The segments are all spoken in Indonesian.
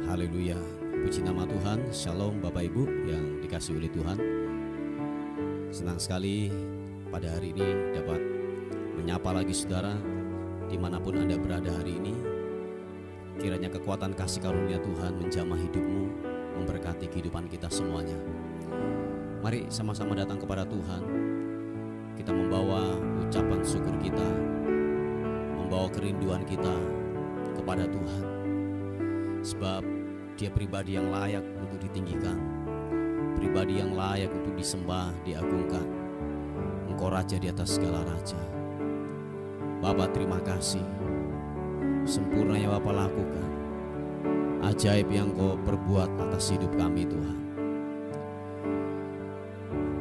Haleluya, puji nama Tuhan. Shalom Bapak Ibu yang dikasihi oleh Tuhan. Senang sekali pada hari ini dapat menyapa lagi saudara dimanapun Anda berada hari ini. Kiranya kekuatan kasih karunia Tuhan menjamah hidupmu, memberkati kehidupan kita semuanya. Mari sama-sama datang kepada Tuhan. Kita membawa ucapan syukur kita, membawa kerinduan kita kepada Tuhan. Sebab Dia pribadi yang layak untuk ditinggikan, pribadi yang layak untuk disembah, diagungkan. Engkau Raja di atas segala raja. Bapa, terima kasih. Sempurna yang Bapa lakukan, ajaib yang Kau perbuat atas hidup kami Tuhan.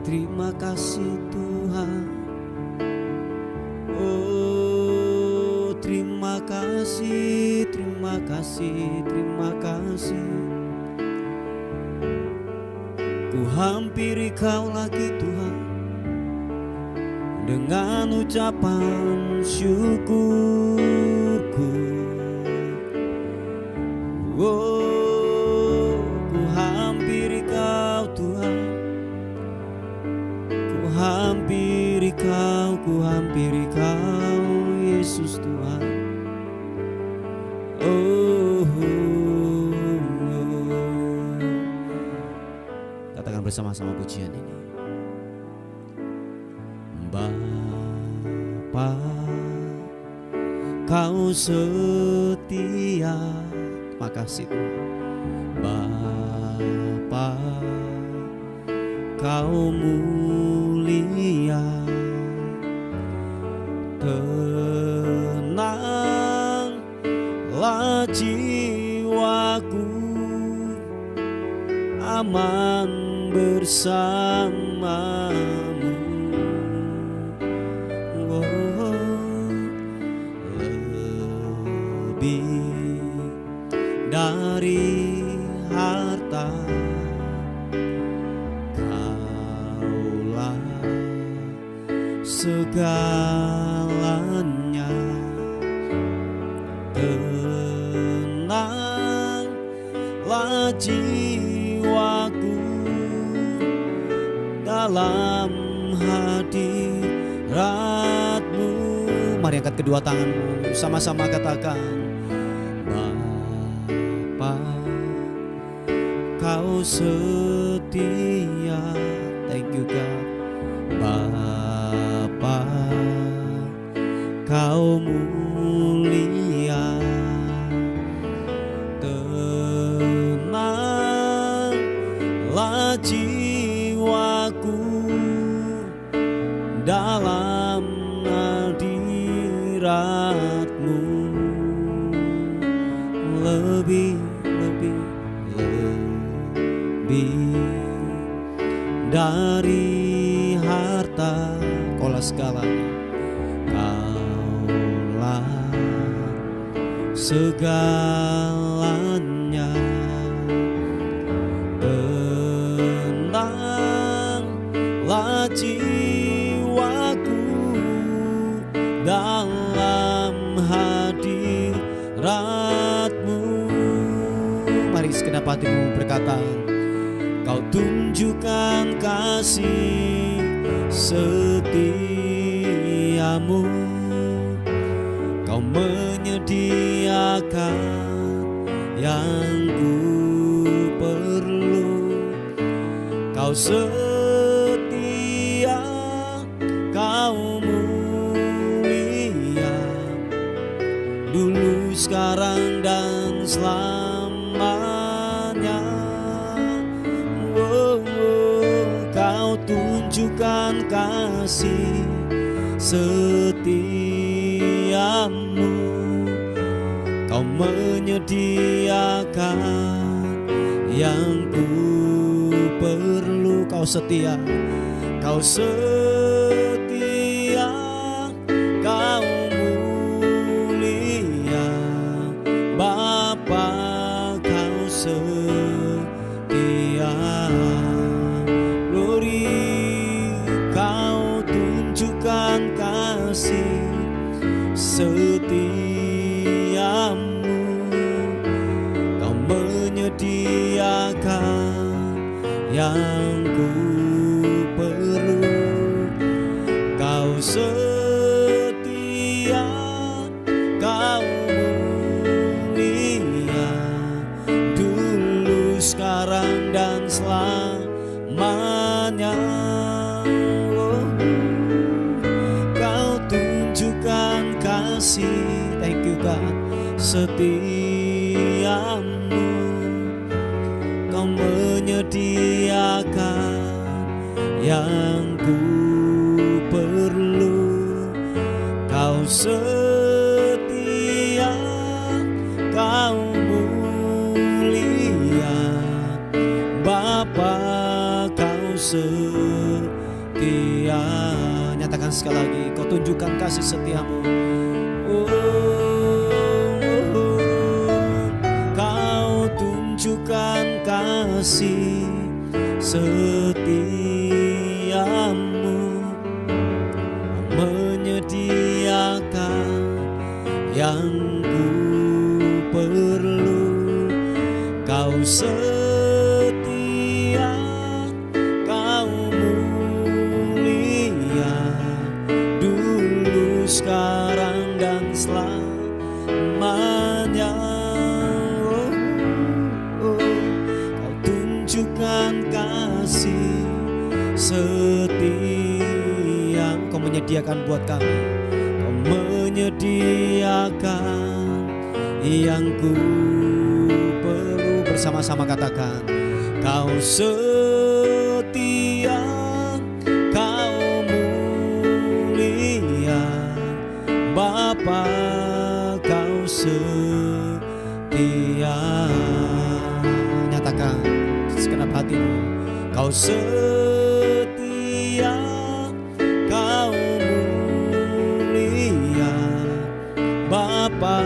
Terima kasih Tuhan. Oh, terima kasih, terima kasih, terima kasih. Ku hampiri Kau lagi Tuhan dengan ucapan syukurku. Oh, ku hampiri Kau Tuhan, ku hampiri Kau, ku hampiri Kau Yesus Tuhan. Oh, katakan bersama-sama pujian ini. Bapa, Kau setia. Terima kasih Tuhan. Bapa, Kau mulia. Tenanglah jiwaku, aman bersamamu. Oh, lebih dari harta Kaulah segalanya. Tenanglah jiwaku dalam hadirat-Mu. Mari angkat kedua tanganmu, sama-sama katakan. Bapa, Kau setia. Thank you God. Bapa, Kau mulia. Tenanglah jiwaku dalam hadirat-Mu. Lebih dari harta. Kaulah segalanya, Kaulah segalanya. Tenanglah jiwaku dalam hadirat-Mu. Mari segenap hatimu berkata, Kau tunjukkan kasih setiamu. Kau menyediakan yang ku perlu. Kau setia, Kau mulia, dulu, sekarang, dan selamanya. Kau tunjukkan kasih setiamu. Kau menyediakan yang ku perlu. Kau setia, Kau setia, Kau mulia. Bapa, Kau setia. Kau tunjukkan kasih setiamu. Kau yang ku perlu. Kau setia, Kau mulia, dulu, sekarang, dan selamanya. Kau tunjukkan kasih, thank you God, setiamu. Kau menyediakan yang ku perlu. Kau setia, Kau mulia, Bapa, Kau setia. Nyatakan sekali lagi, Kau tunjukkan kasih setiamu. Kau tunjukkan kasih setiamu, menyediakan yang ku perlu. Kau setia, Kau mulia, dulu, sekarang, dan selamanya. Kau tunjukkan kasih setia. Kau menyediakan buat kami, Kau menyediakan yang ku perlu. Bersama-sama katakan, Kau setia, Kau mulia, Bapa, Kau setia. Nyatakan segenap hatimu, Kau setia, Kau mulia, Bapa,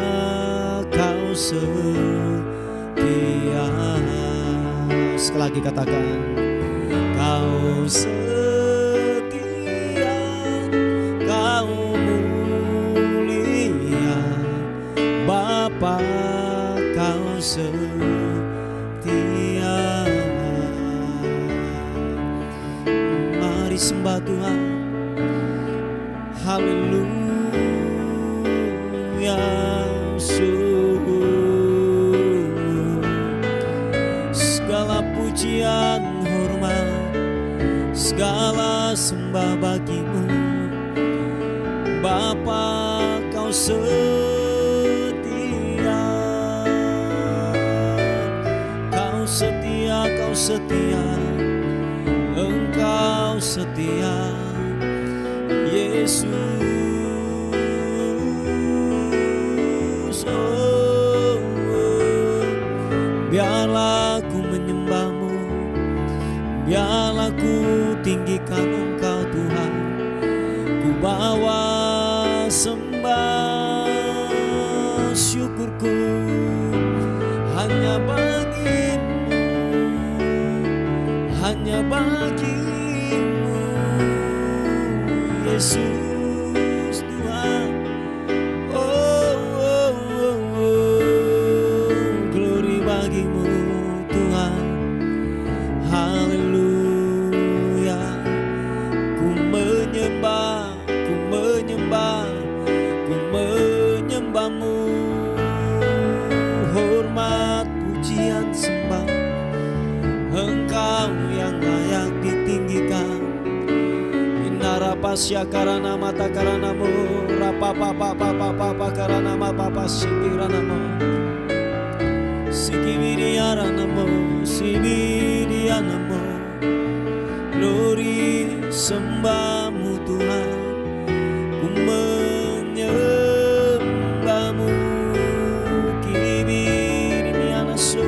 Kau setia. Sekali lagi katakan, Kau setia, Kau mulia, Bapa, Kau setia. Mari sembah Tuhan. Haleluya. Segala pujian, hormat, segala sembah bagimu, Bapa, Kau setia. Kau setia, Kau setia, Engkau setia, Yesus. Biarlah ku menyembah-Mu, biarlah ku tinggikan Engkau Tuhan. Ku bawa sembah syukurku hanya bagi-Mu, hanya bagi-Mu, Yesus Tuhan. Glory bagi-Mu Tuhan. Haleluya. Ku menyembah, ku menyembah, ku menyembah-Mu. Hormat, pujian, sembah, Engkau yang layak ditinggikan. Inarapasya karana mata karana mo, rapa papa papa papa karana ma papa sikirana mo, sikibiriana mo, sibiriana mo. Glory sembah-Mu Tuhan, ku menyembah-Mu. Kibiriana so,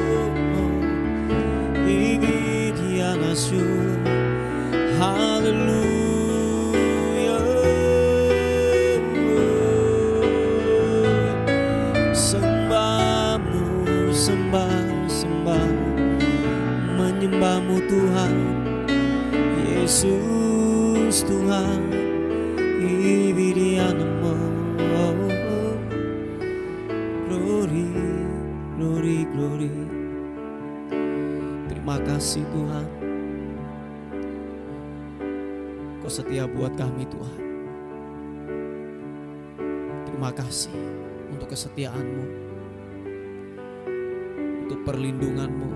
kibiriana so. Haleluya. Sembah-Mu, sembah, sembah, menyembah-Mu Tuhan, Yesus Tuhan. Ibirianmu, glory, glory, glory. Terima kasih Tuhan. Kau setia buat kami Tuhan. Terima kasih untuk kesetiaan-Mu, untuk perlindungan-Mu,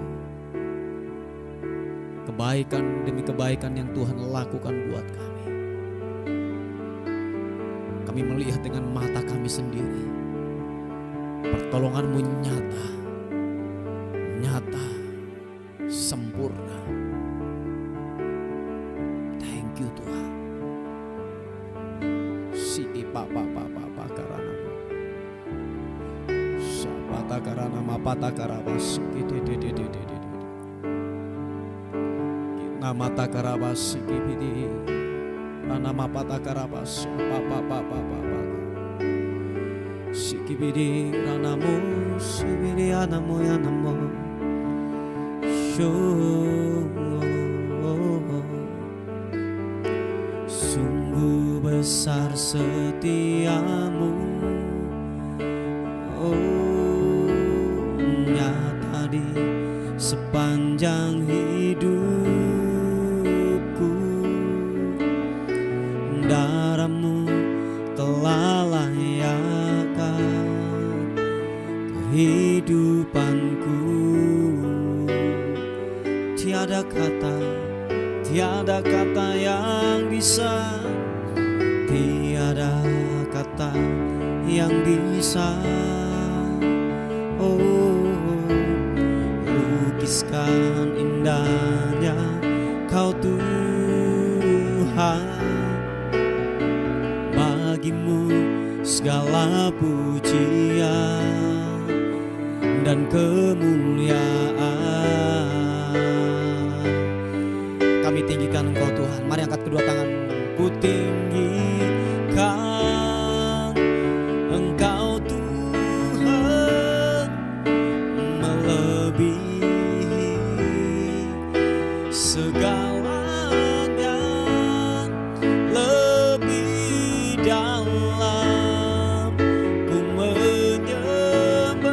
kebaikan demi kebaikan yang Tuhan lakukan buat kami. Kami melihat dengan mata kami sendiri, pertolongan-Mu nyata, sempurna. Thank you Tuhan. Siki papa karana sapata karana mapata karabas de namata karabas kibidi rana mapata karabas papa sikibidi ranamu sibidi anamo yanamo sungguh besar setiamu, oh nyata di sepanjang hidupku. Darah-Mu telah layakkan kehidupanku. Tiada kata yang bisa, tiada kata yang bisa, oh lukiskan indahnya Kau Tuhan. Bagi-Mu segala pujian dan kemuliaan. Kami tinggikan Engkau Tuhan. Mari angkat kedua tangan-Mu. Ku tinggikan Engkau Tuhan, melebihi segalanya, lebih dalam ku menyembah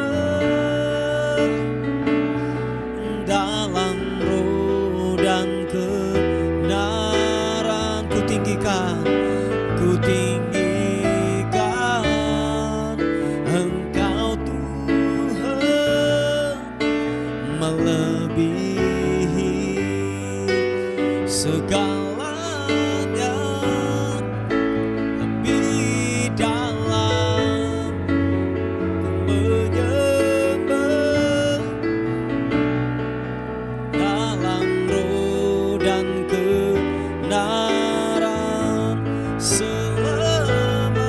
dalam roh dan kebenaran. Ku tinggikan Engkau Tuhan, melebihi segalanya, lebih dalam ku menyembah dalam roh dan kebenaran selamanya.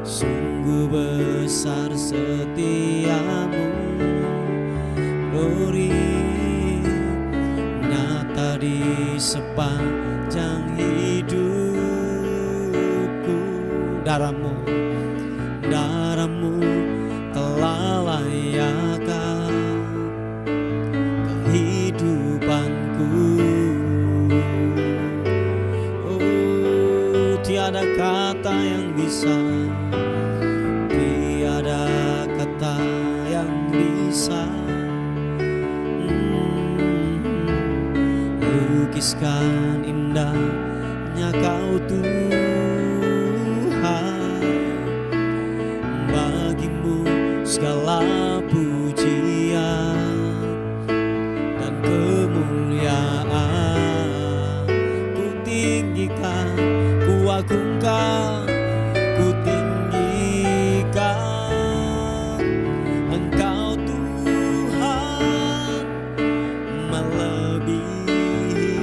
Sungguh besar setiamu, glory nyata di sepanjang hidupku. Darah-Mu telah layakkan kehidupanku. Oh tiada kata yang bisa, tiada kata yang bisa lukiskan indahnya Kau Tuhan. Bagi-Mu segala pujian dan kemuliaan. Ku tinggikan, ku agungkan, ku tinggikan Engkau Tuhan, melebihi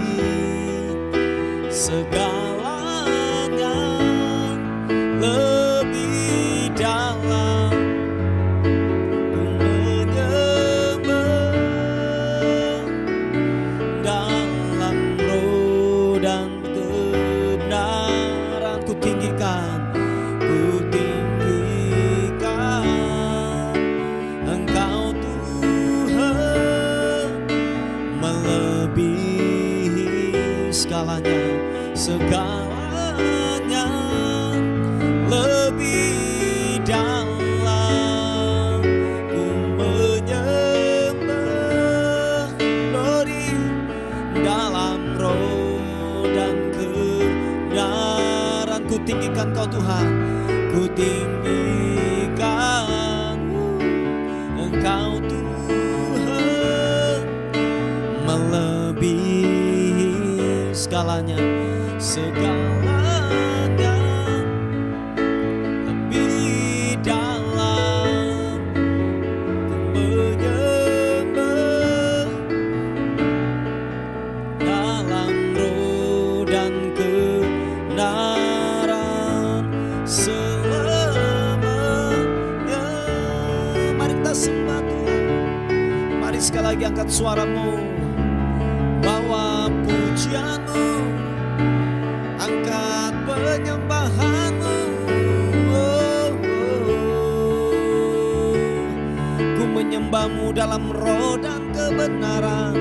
segalanya, lebih dalam ku menyembah dalam roh dan kebenaran. Ku tinggikan ku tinggikan Kau Tuhan, ku tinggikan Engkau Tuhan, melebihi segalanya, segalanya, lebih dalam ku menyembah dalam roh dan kebenaran selamanya. Mari kita sembah Tuhan. Mari sekali lagi angkat suaramu, bawa pujianmu, angkat penyembahanmu. Ku menyembahmu dalam roh dan kebenaran,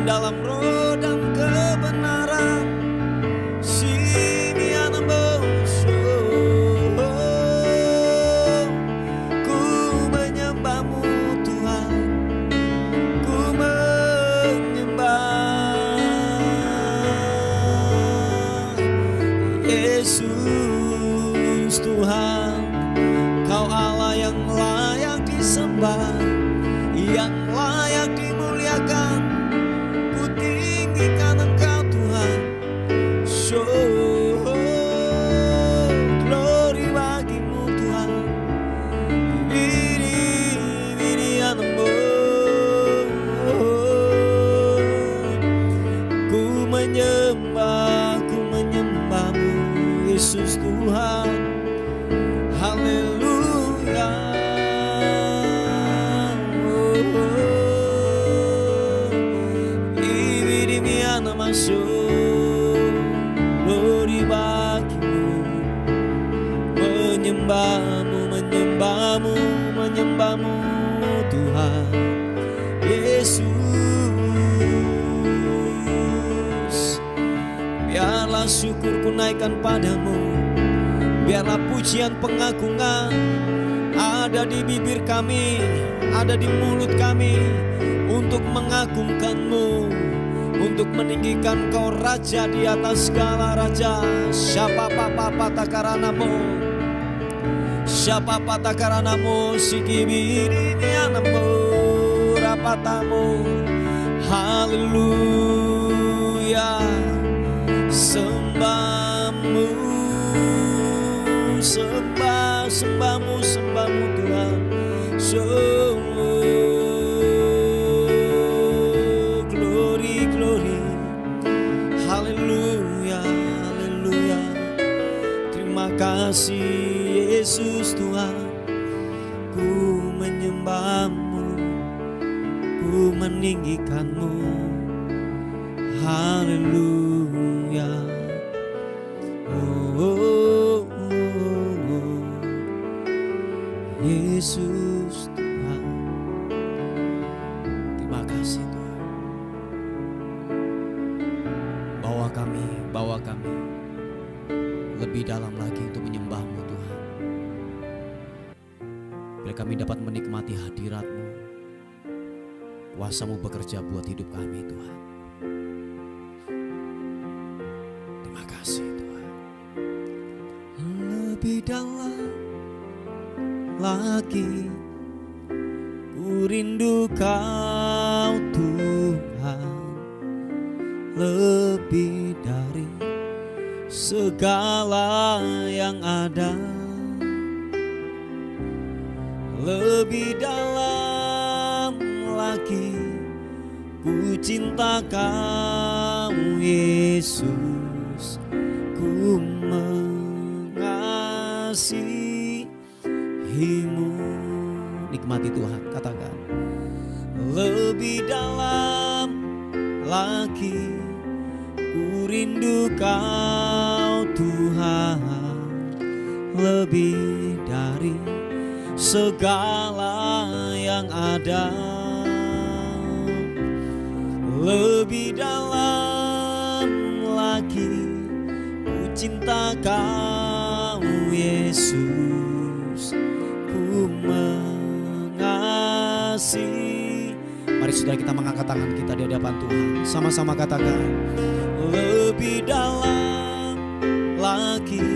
dalam roh dan kebenaran. Ku menyembahmu Tuhan, ku menyembah Yesus Tuhan. Kau Allah yang layak disembah, yang layak dimuliakan. Ku tinggikan Engkau Tuhan. Glory bagimu Tuhan. Ku menyembahmu Yesus Tuhan. Haleluya. Ibidimiana masuk. Glory bagimu. Menyembahmu, menyembahmu, menyembahmu Tuhan Yesus. Biarlah syukurku naikkan padamu, biarlah pujian pengagungan ada di bibir kami, ada di mulut kami, untuk mengagungkan-Mu, untuk meninggikan Kau Raja di atas segala raja. Siapa papa takaranamu, siapa takaranamu, sikibirinianamu, rapatamu. Haleluya. Sembahmu, sembahmu Tuhan. Glory, glory. Haleluya, haleluya. Terima kasih Yesus Tuhan. Ku menyembahmu, ku meninggikanmu. Haleluya. Yesus Tuhan. Terima kasih Tuhan. Bawa kami lebih dalam lagi untuk menyembah-Mu Tuhan. Biar kami dapat menikmati hadirat-Mu, kuasa-Mu bekerja buat hidup kami Tuhan. Terima kasih Tuhan. Lebih dalam lagi ku rindu Kau Tuhan, lebih dari segala yang ada, lebih dalam lagi ku cinta Kau Yesus, ku mengasihimu. Nikmati Tuhan, katakan. Lebih dalam lagi ku rindu Kau Tuhan, lebih dari segala yang ada, lebih dalam lagi ku cinta Kau Yesus, ku mengasihi. Mari saudara kita mengangkat tangan kita di hadapan Tuhan. Sama-sama katakan. Lebih dalam lagi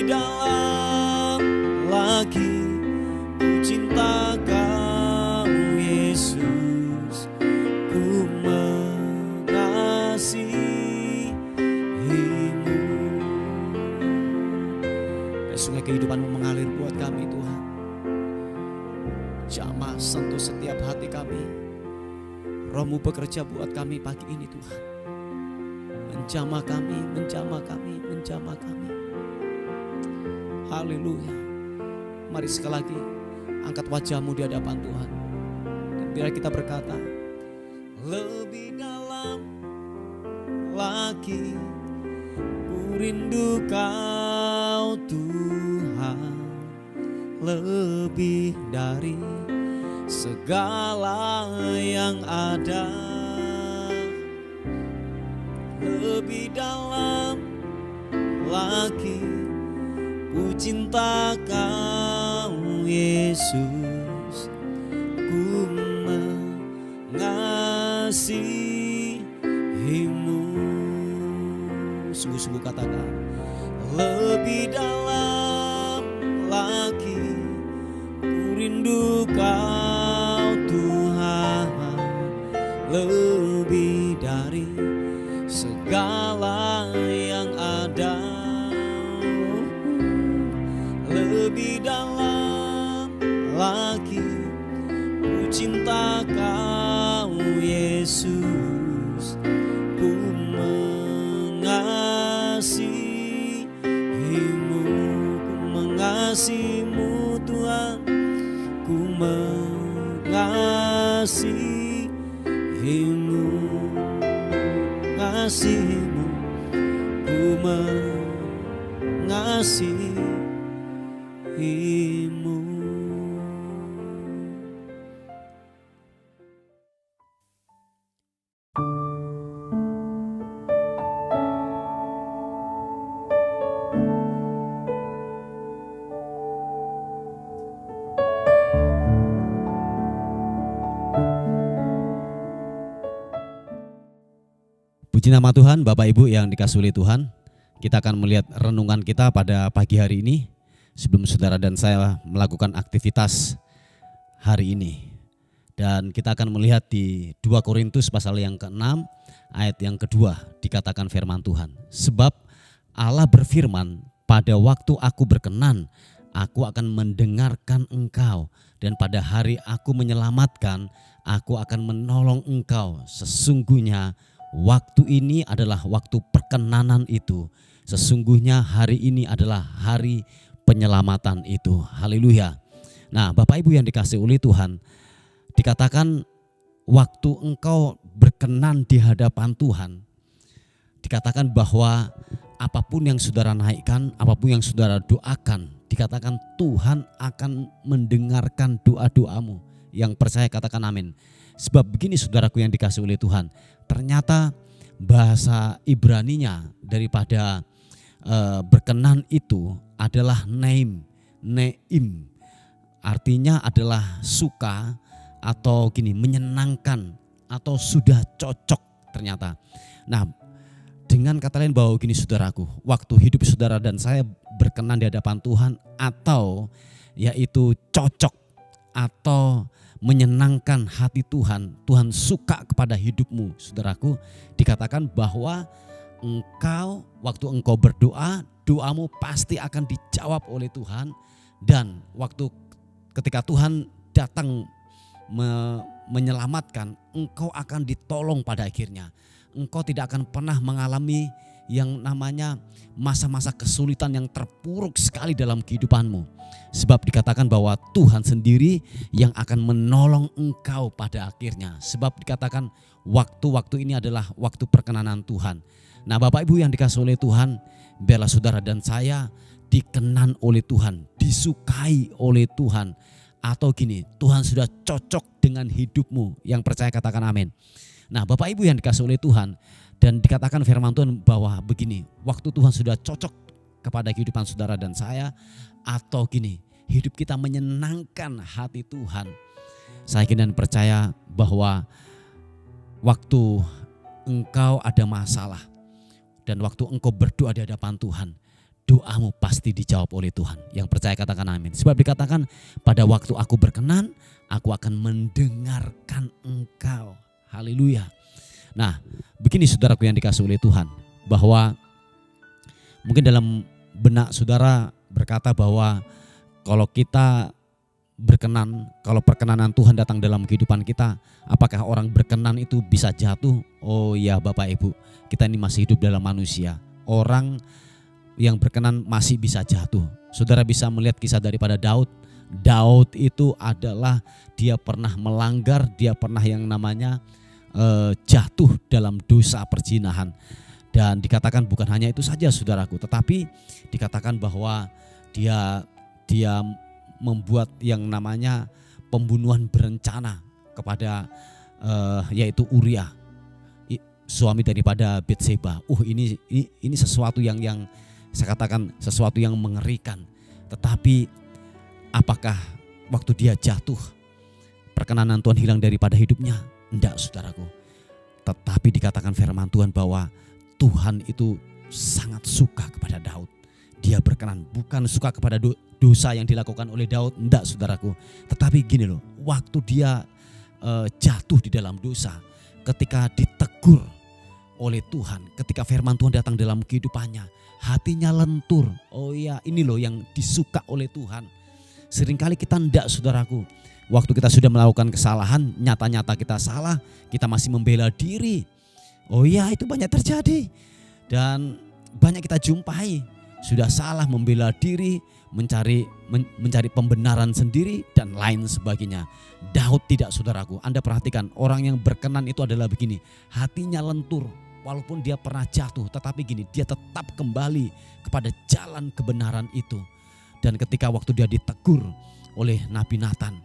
lebih dalam lagi ku cinta Kau Yesus, ku mengasihi-Mu. Sungai kehidupan-Mu mengalir buat kami Tuhan. Jamah sentuh setiap hati kami. Roh-Mu bekerja buat kami pagi ini Tuhan. Menjamah kami, menjamah kami, menjamah kami. Haleluya. Mari sekali lagi angkat wajah-Mu di hadapan Tuhan. Dan biar kita berkata, lebih dalam lagi ku rindu Kau Tuhan, lebih dari segala yang ada. Lebih dalam lagi ku cinta Kau Yesus, ku mengasihi-Mu. Sungguh-sungguh katakan, lebih dalam lagi ku rindu Kau Tuhan, lebih dari segala yang ada. Lebih dalam lagi ku cinta Kau Yesus, ku mengasihi-Mu, ku mengasihi-Mu Tuhan, ku mengasihi-Mu, mengasihi-Mu, ku mengasihi-Mu. Puji nama Tuhan, Bapak Ibu yang dikasihi oleh Tuhan. Kita akan melihat renungan kita pada pagi hari ini sebelum saudara dan saya melakukan aktivitas hari ini. Dan kita akan melihat di 2 Korintus pasal yang ke-6 ayat yang kedua, dikatakan firman Tuhan. Sebab Allah berfirman, pada waktu aku berkenan, aku akan mendengarkan engkau, dan pada hari aku menyelamatkan, aku akan menolong engkau. Sesungguhnya waktu ini adalah waktu perkenanan itu. Sesungguhnya hari ini adalah hari penyelamatan itu. Haleluya. Nah, Bapak Ibu yang dikasihi oleh Tuhan, dikatakan waktu engkau berkenan di hadapan Tuhan, dikatakan bahwa apapun yang saudara naikkan, apapun yang saudara doakan, dikatakan Tuhan akan mendengarkan doa-doamu. Yang percaya katakan amin. Sebab begini saudaraku yang dikasihi oleh Tuhan, ternyata bahasa Ibraninya daripada berkenan itu adalah neim. Artinya adalah suka atau menyenangkan atau sudah cocok ternyata. Nah, dengan kata lain bahwa gini saudaraku, waktu hidup saudara dan saya berkenan di hadapan Tuhan atau yaitu cocok atau menyenangkan hati Tuhan, Tuhan suka kepada hidupmu saudaraku, dikatakan bahwa engkau waktu engkau berdoa, doamu pasti akan dijawab oleh Tuhan. Dan waktu ketika Tuhan datang menyelamatkan, engkau akan ditolong pada akhirnya. Engkau tidak akan pernah mengalami yang namanya masa-masa kesulitan yang terpuruk sekali dalam kehidupanmu. Sebab dikatakan bahwa Tuhan sendiri yang akan menolong engkau pada akhirnya. Sebab dikatakan waktu-waktu ini adalah waktu perkenanan Tuhan. Nah, Bapak Ibu yang dikasihi oleh Tuhan, biarlah saudara dan saya dikenan oleh Tuhan, disukai oleh Tuhan. Atau Tuhan sudah cocok dengan hidupmu. Yang percaya katakan amin. Nah, Bapak Ibu yang dikasihi oleh Tuhan, dan dikatakan firman Tuhan bahwa begini, waktu Tuhan sudah cocok kepada kehidupan saudara dan saya, atau hidup kita menyenangkan hati Tuhan. Saya yakin dan percaya bahwa waktu engkau ada masalah dan waktu engkau berdoa di hadapan Tuhan, doamu pasti dijawab oleh Tuhan. Yang percaya katakan amin. Sebab dikatakan pada waktu aku berkenan, aku akan mendengarkan engkau. Haleluya. Nah, begini saudaraku yang dikasihi oleh Tuhan, bahwa mungkin dalam benak saudara berkata bahwa kalau kita berkenan, kalau perkenanan Tuhan datang dalam kehidupan kita, apakah orang berkenan itu bisa jatuh? Oh ya Bapak Ibu, kita ini masih hidup dalam manusia. Orang yang berkenan masih bisa jatuh. Saudara bisa melihat kisah daripada Daud. Daud itu adalah dia pernah melanggar, dia pernah yang namanya jatuh dalam dosa perzinahan. Dan dikatakan bukan hanya itu saja saudaraku, tetapi dikatakan bahwa dia membuat yang namanya pembunuhan berencana kepada yaitu Uria, suami daripada Betseba. Ini sesuatu yang saya katakan sesuatu yang mengerikan. Tetapi apakah waktu dia jatuh perkenanan Tuhan hilang daripada hidupnya? Enggak saudaraku. Tetapi dikatakan firman Tuhan bahwa Tuhan itu sangat suka kepada Daud. Dia berkenan, bukan suka kepada dosa yang dilakukan oleh Daud, enggak saudaraku. Tetapi gini loh, waktu dia jatuh di dalam dosa, ketika ditegur oleh Tuhan, ketika firman Tuhan datang dalam kehidupannya, hatinya lentur. Oh iya, ini loh yang disuka oleh Tuhan. Seringkali kita enggak saudaraku. Waktu kita sudah melakukan kesalahan, nyata-nyata kita salah, kita masih membela diri. Oh iya, itu banyak terjadi. Dan banyak kita jumpai, sudah salah membela diri, mencari pembenaran sendiri dan lain sebagainya. Daud tidak saudaraku. Anda perhatikan, orang yang berkenan itu adalah begini, hatinya lentur. Walaupun dia pernah jatuh, tetapi gini, dia tetap kembali kepada jalan kebenaran itu. Dan ketika waktu dia ditegur oleh Nabi Nathan,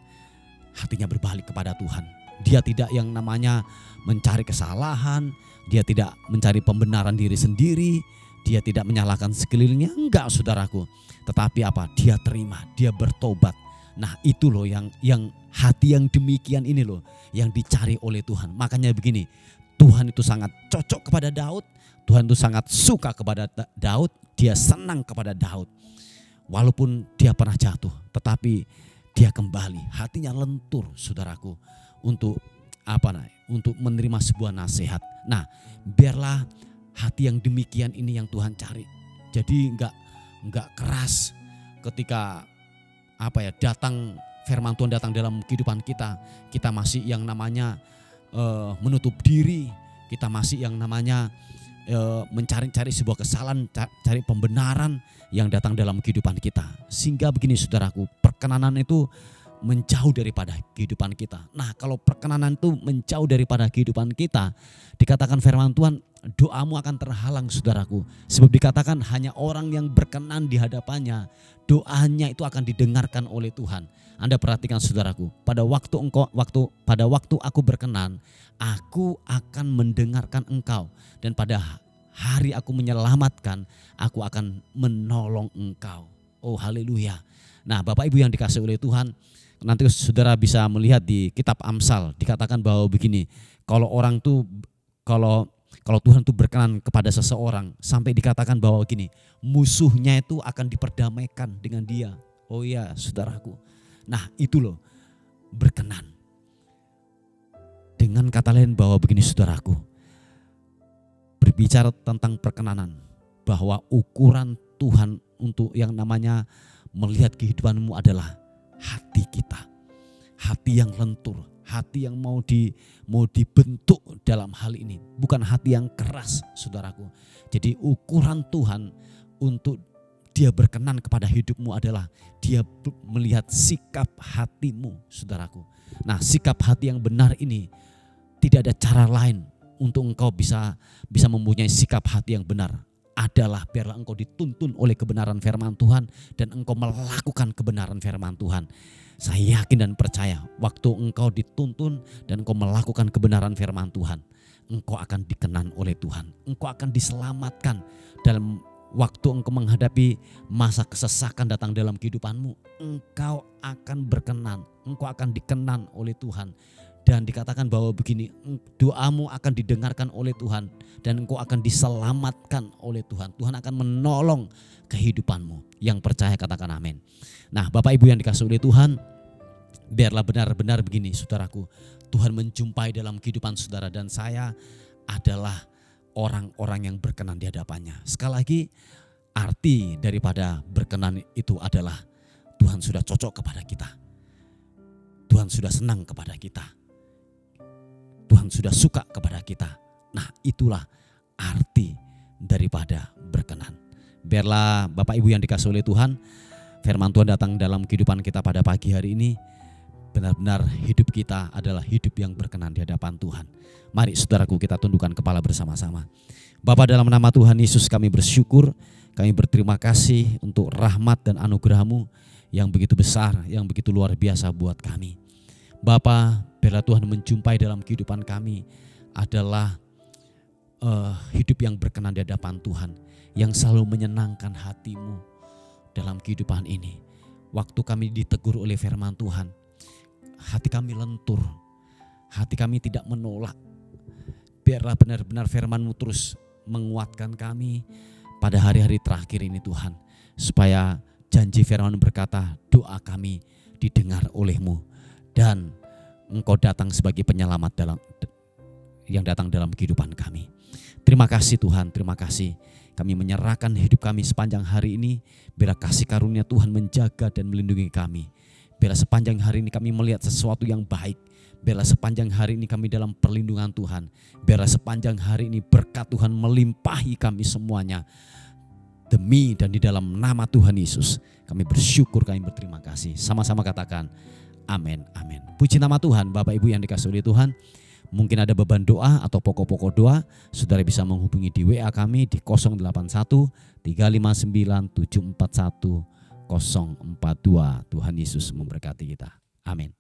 hatinya berbalik kepada Tuhan. Dia tidak yang namanya mencari kesalahan, dia tidak mencari pembenaran diri sendiri, dia tidak menyalahkan sekelilingnya, enggak saudaraku. Tetapi apa? Dia terima, dia bertobat. Nah itu loh yang hati yang demikian ini loh yang dicari oleh Tuhan. Makanya begini, Tuhan itu sangat cocok kepada Daud, Tuhan itu sangat suka kepada Daud, dia senang kepada Daud. Walaupun dia pernah jatuh, tetapi dia kembali, hatinya lentur saudaraku untuk untuk menerima sebuah nasihat. Nah, biarlah hati yang demikian ini yang Tuhan cari. Jadi enggak keras ketika firman Tuhan datang dalam kehidupan kita. Kita masih yang namanya menutup diri, kita masih yang namanya mencari-cari sebuah kesalahan, cari pembenaran yang datang dalam kehidupan kita. Sehingga begini saudaraku, perkenanan itu menjauh daripada kehidupan kita. Nah, kalau perkenanan itu menjauh daripada kehidupan kita, dikatakan firman Tuhan, doamu akan terhalang saudaraku. Sebab dikatakan hanya orang yang berkenan di hadapannya, doanya itu akan didengarkan oleh Tuhan. Anda perhatikan saudaraku, pada waktu aku berkenan, aku akan mendengarkan engkau, dan pada hari aku menyelamatkan, aku akan menolong engkau. Oh haleluya. Nah, Bapak Ibu yang dikasihi oleh Tuhan, nanti saudara bisa melihat di kitab Amsal, dikatakan bahwa begini, kalau Tuhan itu berkenan kepada seseorang, sampai dikatakan bahwa gini, musuhnya itu akan diperdamaikan dengan dia. Oh iya saudaraku. Nah itu loh, berkenan. Dengan kata lain bahwa begini saudaraku, berbicara tentang perkenanan, bahwa ukuran Tuhan untuk yang namanya melihat kehidupanmu adalah hati kita, hati yang lentur, hati yang mau dibentuk dalam hal ini, bukan hati yang keras saudaraku. Jadi ukuran Tuhan untuk dia berkenan kepada hidupmu adalah dia melihat sikap hatimu saudaraku. Nah, sikap hati yang benar ini tidak ada cara lain untuk engkau bisa mempunyai sikap hati yang benar, adalah biarlah engkau dituntun oleh kebenaran firman Tuhan dan engkau melakukan kebenaran firman Tuhan. Saya yakin dan percaya waktu engkau dituntun dan engkau melakukan kebenaran firman Tuhan, engkau akan dikenan oleh Tuhan. Engkau akan diselamatkan dalam waktu engkau menghadapi masa kesesakan datang dalam kehidupanmu. Engkau akan berkenan, engkau akan dikenan oleh Tuhan. Dan dikatakan bahwa begini, doamu akan didengarkan oleh Tuhan dan engkau akan diselamatkan oleh Tuhan. Tuhan akan menolong kehidupanmu. Yang percaya katakan amin. Nah, Bapak Ibu yang dikasihi oleh Tuhan, biarlah benar-benar begini saudaraku, Tuhan menjumpai dalam kehidupan saudara dan saya adalah orang-orang yang berkenan di hadapannya. Sekali lagi, arti daripada berkenan itu adalah Tuhan sudah cocok kepada kita. Tuhan sudah senang kepada kita. Tuhan sudah suka kepada kita. Nah, itulah arti daripada berkenan. Biarlah Bapak Ibu yang dikasihi oleh Tuhan, firman Tuhan datang dalam kehidupan kita pada pagi hari ini. Benar-benar hidup kita adalah hidup yang berkenan di hadapan Tuhan. Mari saudaraku, kita tundukkan kepala bersama-sama. Bapa, dalam nama Tuhan Yesus kami bersyukur, kami berterima kasih untuk rahmat dan anugerah-Mu yang begitu besar, yang begitu luar biasa buat kami. Bapa, biarlah Tuhan menjumpai dalam kehidupan kami adalah hidup yang berkenan di hadapan Tuhan, yang selalu menyenangkan hati-Mu dalam kehidupan ini. Waktu kami ditegur oleh firman Tuhan, hati kami lentur, hati kami tidak menolak. Biarlah benar-benar firman-Mu terus menguatkan kami pada hari-hari terakhir ini Tuhan. Supaya janji firman berkata, doa kami didengar oleh-Mu. Dan Engkau datang sebagai penyelamat yang datang dalam kehidupan kami. Terima kasih Tuhan, terima kasih. Kami menyerahkan hidup kami sepanjang hari ini. Biar kasih karunia Tuhan menjaga dan melindungi kami. Biar sepanjang hari ini kami melihat sesuatu yang baik. Biar sepanjang hari ini kami dalam perlindungan Tuhan. Biar sepanjang hari ini berkat Tuhan melimpahi kami semuanya. Demi dan di dalam nama Tuhan Yesus kami bersyukur, kami berterima kasih. Sama-sama katakan amin, amin. Puji nama Tuhan. Bapak Ibu yang dikasihi oleh Tuhan, mungkin ada beban doa atau pokok-pokok doa, saudara bisa menghubungi di WA kami di 081 359 741 042. Tuhan Yesus memberkati kita. Amin.